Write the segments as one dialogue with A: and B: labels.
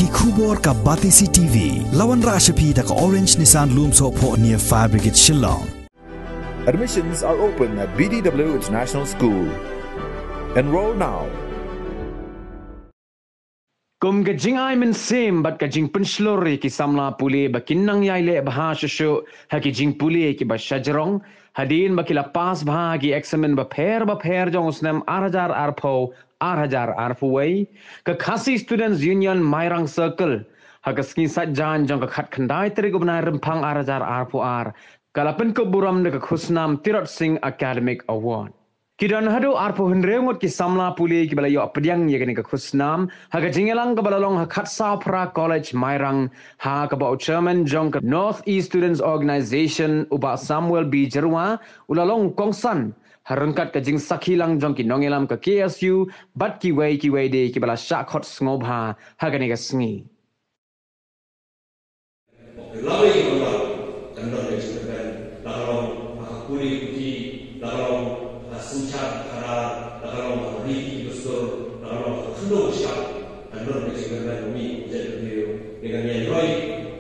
A: ki khubor ka Batisi TV lawan rashapi da ka Orange Nissan Loom so po near Fire Brigade Shillong.
B: Admissions are open at BDW International School. Enroll now.
C: Kum gajing ay Mynsiem bat gajing Pynshlur ki Samla Pule bakinang yaile bah shushu hakijing Pule ki ba shajarong hadin bakila pas bah ki examen ba pher jong usnem 8000 arpo 8000 arfuway ka khasi students union mairang circle hakaski sajjan jong ka khat khandai tri gubna rempang 8000 arpo ar kala Pynkup Burom ka khusnam Tirot Singh Academic Award. Kidan hadu arpo henreungot ki Samla Pule ki balayo apdiang ye ka khusnam haga jingelang ka balalong ha khatsa pra college mairang ha ka ba chairman jong ka North East Students Organization uba Samuel B Jerwa ulalong kongsan harangkat ka jing sakhilang jong ki nongelam ka KSU bat ki wei de ki bala shakhot ngobha haga ni ka sngi
D: Suncat karena dalam hari besar dalam kendor siap dan berkesinambungan kami jadi dengan yang roy,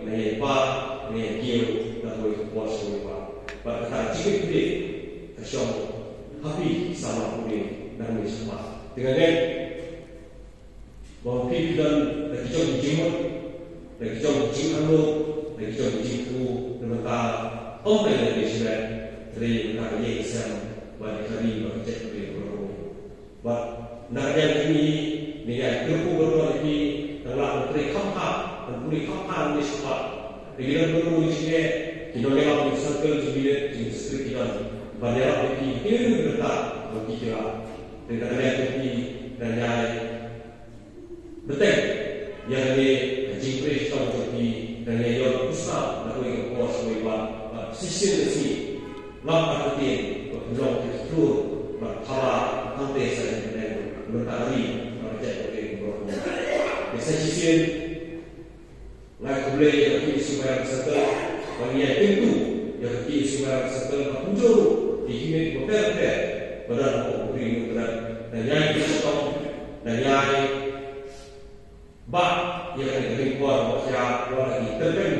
D: dengan pak, dengan kiau dan boleh puas semua. Pada jika kita kesyam happy sama kami dan kami semua. Dengan ini, bahawa kita dan kesyam jimat, kesyam jingkau, kesyam jingku dan mereka orang yang bersedia dari mereka yang Islam. Bagi kami bercakap dengan Burom. Bahawa naknya kami dengan grup berdua ini telah memberi kampanye dan memberi kampanye di sekolah. Di dalam Burom ini, kita dalam circle jumlah jenis kita banyak ini berdekat bagi kita dengan kami dan yang betul yang ini jingkris kalau jadi dan yang besar nak bagi kuas bagi sistem ini lambat hati. Burom itu berkala hampir saja berkali berjaya dari Burom. Biasanya nak boleh jadi supaya setelah banyak pintu yang jadi supaya setelah muncul di sini berpikir pada orang dan yang kita dan yang bah yang dari luar masyarakat lagi terkait